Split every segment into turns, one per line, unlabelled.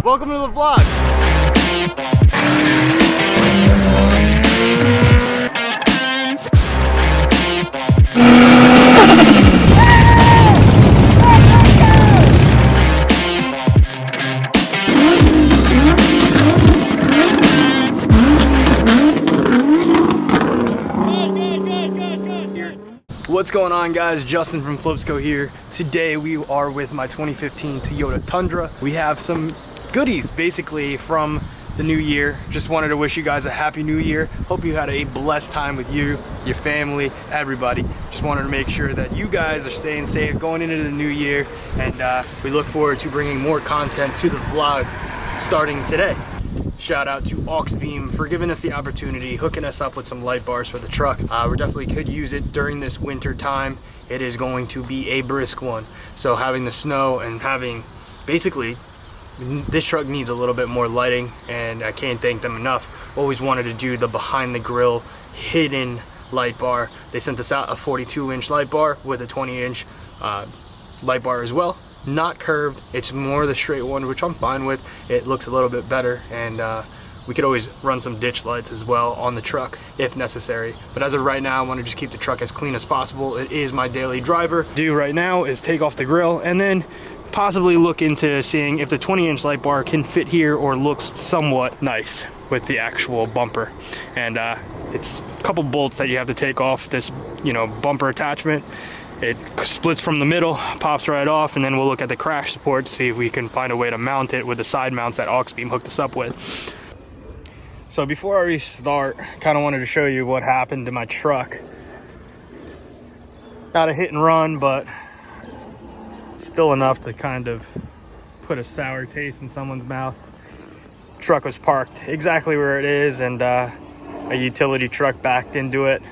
Welcome to the vlog. What's going on, guys? Justin from Flipsco here. Today we are with my 2015 Toyota Tundra. We have some goodies basically from the new year. Just wanted to wish you guys a happy new year. Hope you had a blessed time with you, your family, everybody. Just wanted to make sure that you guys are staying safe going into the new year, and we look forward to bringing more content to the vlog starting today. Shout out to Auxbeam for giving us the opportunity, hooking us up with some light bars for the truck. We definitely could use it during this winter time. It is going to be a brisk one. So having the snow and having, basically, this truck needs a little bit more lighting, and I can't thank them enough. Always wanted to do the behind the grill hidden light bar. They sent us out a 42-inch light bar with a 20-inch light bar as well. Not curved, it's more the straight one, which I'm fine with. It looks a little bit better, and we could always run some ditch lights as well on the truck if necessary. But as of right now, I want to just keep the truck as clean as possible. It is my daily driver. Do right now is take off the grill and then possibly look into seeing if the 20-inch light bar can fit here or looks somewhat nice with the actual bumper. And it's a couple bolts that you have to take off this, bumper attachment. It splits from the middle, pops right off, and then we'll look at the crash support to see if we can find a way to mount it with the side mounts that Auxbeam hooked us up with. So before I restart, kind of wanted to show you what happened to my truck. Not a hit and run, but still enough to kind of put a sour taste in someone's mouth. Truck was parked exactly where it is, and a utility truck backed into it.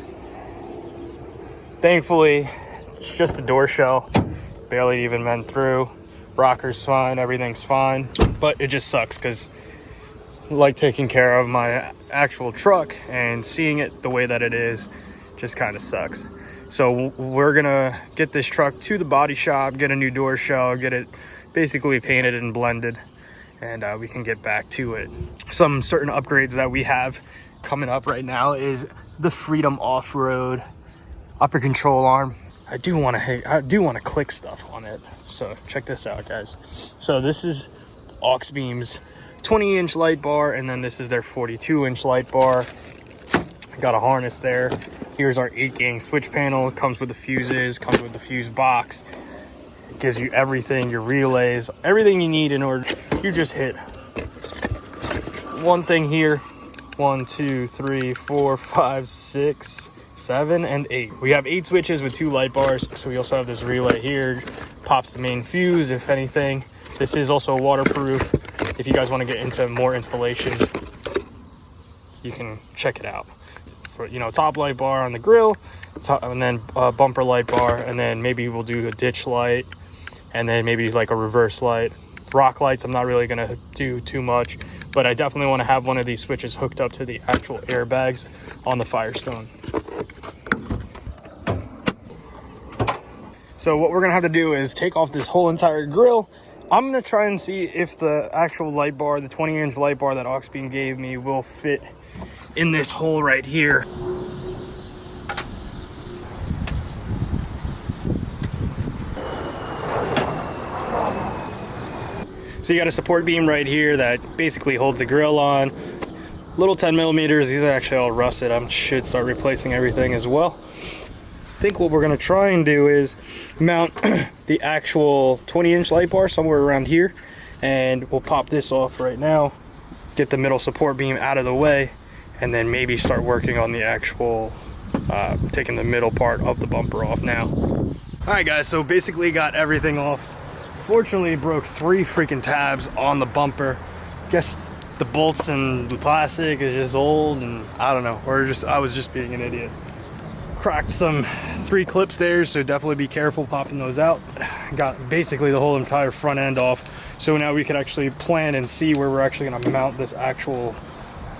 Thankfully, it's just a door shell, barely even went through. Rocker's fine, everything's fine, but it just sucks because I like taking care of my actual truck, and seeing it the way that it is just kind of sucks. So we're gonna get this truck to the body shop, get a new door shell, get it basically painted and blended, and we can get back to it. Some certain upgrades that we have coming up right now is the Freedom Off-Road upper control arm. I do want to click stuff on it. So check this out, guys. So this is Auxbeam's 20-inch light bar, and then this is their 42-inch light bar. Got a harness there. Here's our 8-gang switch panel. It comes with the fuses, comes with the fuse box. It gives you everything, your relays, everything you need in order. You just hit one thing here. 1, 2, 3, 4, 5, 6, 7, and 8. We have 8 switches with 2 light bars. So we also have this relay here. Pops the main fuse, if anything. This is also waterproof. If you guys want to get into more installation, you can check it out. For top light bar on the grill, and then bumper light bar, and then maybe we'll do a ditch light, and then maybe like a reverse light. Rock lights, I'm not really gonna do too much, but I definitely want to have one of these switches hooked up to the actual airbags on the Firestone. So what we're gonna have to do is take off this whole entire grill. I'm gonna try and see if the actual light bar, the 20-inch light bar that Auxbeam gave me, will fit in this hole right here. So you got a support beam right here that basically holds the grill on. Little 10 millimeters, these are actually all rusted. I should start replacing everything as well. I think what we're gonna try and do is mount the actual 20-inch light bar somewhere around here, and we'll pop this off right now, get the middle support beam out of the way, and then maybe start working on the actual taking the middle part of the bumper off now. All right, guys, so basically got everything off. Fortunately, broke 3 freaking tabs on the bumper. Guess the bolts and the plastic is just old, and I don't know, or I was just being an idiot. Cracked some 3 clips there, so definitely be careful popping those out. Got basically the whole entire front end off, so now we can actually plan and see where we're actually going to mount this actual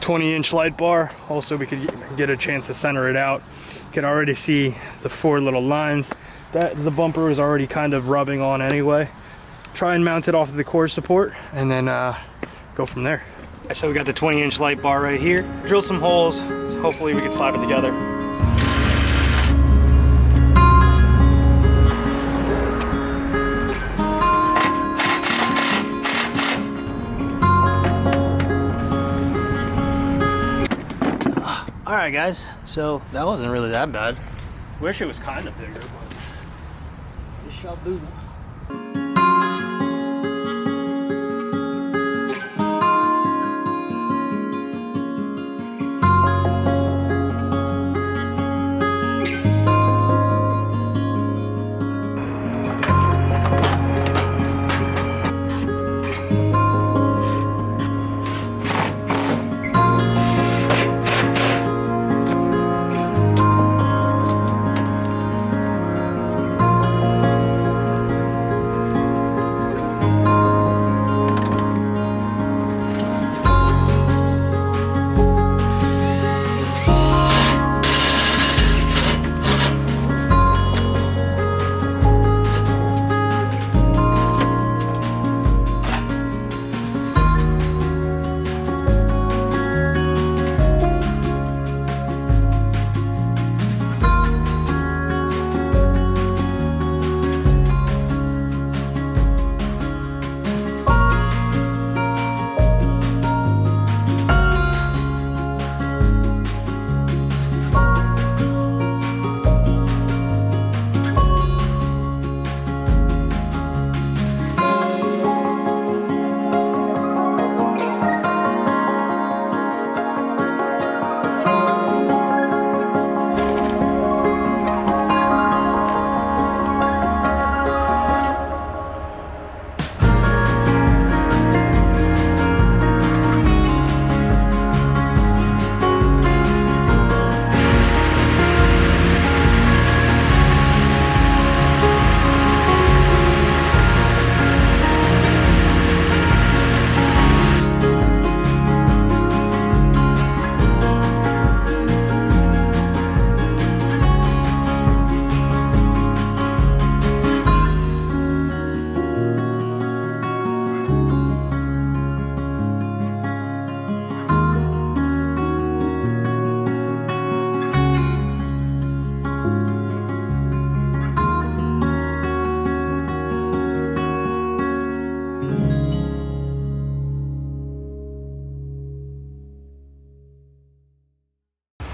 20-inch light bar. Also, we could get a chance to center it out. You can already see the 4 little lines that the bumper is already kind of rubbing on anyway. Try and mount it off of the core support, and then go from there. So we got the 20-inch light bar right here. Drilled some holes. Hopefully we can slap it together. All right, guys. So that wasn't really that bad. Wish it was kind of bigger, but this shall do.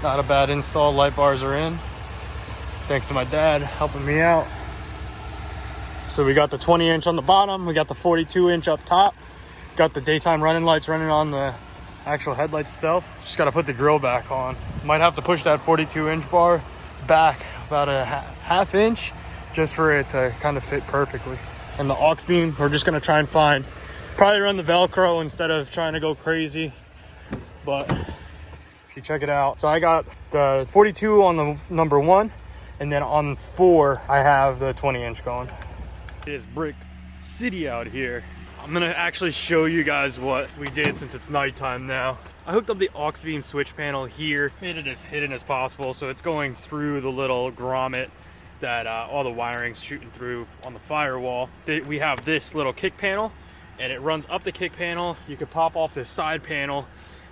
Not a bad install. Light bars are in. Thanks to my dad helping me out. So we got the 20-inch on the bottom. We got the 42-inch up top. Got the daytime running lights running on the actual headlights itself. Just got to put the grill back on. Might have to push that 42-inch bar back about a half inch just for it to kind of fit perfectly. And the Auxbeam, we're just going to try and find. Probably run the Velcro instead of trying to go crazy. But you check it out. So I got the 42 on the number 1, and then on 4 I have the 20-inch going. It is brick city out here. I'm gonna actually show you guys what we did since it's nighttime now. I hooked up the Auxbeam switch panel here, made it as hidden as possible, so it's going through the little grommet that all the wiring's shooting through on the firewall. We have this little kick panel, and it runs up the kick panel. You could pop off this side panel,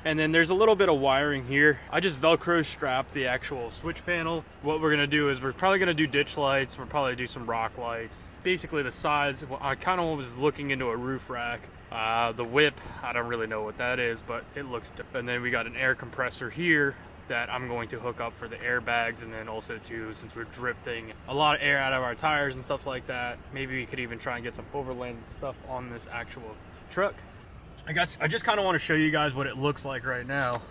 and then there's a little bit of wiring here. I just Velcro strapped the actual switch panel. What we're gonna do is we're probably gonna do ditch lights. We'll probably do some rock lights. Basically the sides, I kind of was looking into a roof rack. The whip, I don't really know what that is, but it looks different. And then we got an air compressor here that I'm going to hook up for the airbags, and then also too, since we're drifting a lot of air out of our tires and stuff like that, maybe we could even try and get some Overland stuff on this actual truck. I guess I just kind of want to show you guys what it looks like right now.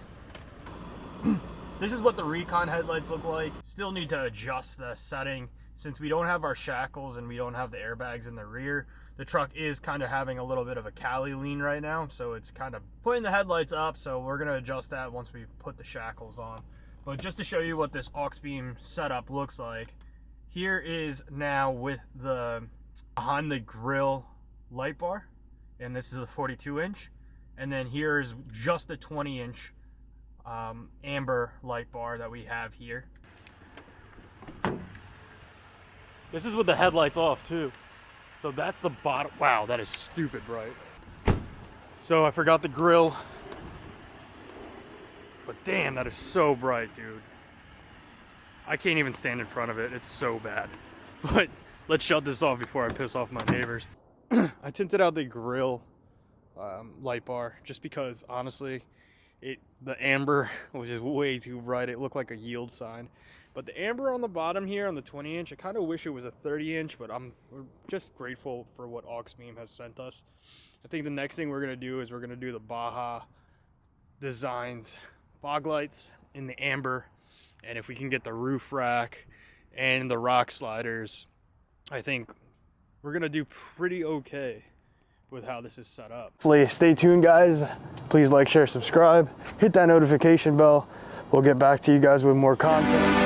This is what the Recon headlights look like. Still need to adjust the setting. Since we don't have our shackles and we don't have the airbags in the rear, the truck is kind of having a little bit of a Cali lean right now, so it's kind of putting the headlights up, so we're going to adjust that once we put the shackles on. But just to show you what this Auxbeam setup looks like, here is now with the behind the grill light bar, and this is a 42-inch, and then here is just a 20-inch amber light bar that we have here. This is with the headlights off too. So that's the bottom. Wow, that is stupid bright. So I forgot the grill. But damn, that is so bright, dude. I can't even stand in front of it. It's so bad. But let's shut this off before I piss off my neighbors. I tinted out the grill light bar just because, honestly, the amber was just way too bright. It looked like a yield sign. But the amber on the bottom here on the 20-inch, I kind of wish it was a 30-inch, but we're just grateful for what Auxbeam has sent us. I think the next thing we're going to do is we're going to do the Baja Designs fog lights in the amber. And if we can get the roof rack and the rock sliders, I think we're going to do pretty okay with how this is set up. Stay tuned, guys. Please like, share, subscribe. Hit that notification bell. We'll get back to you guys with more content.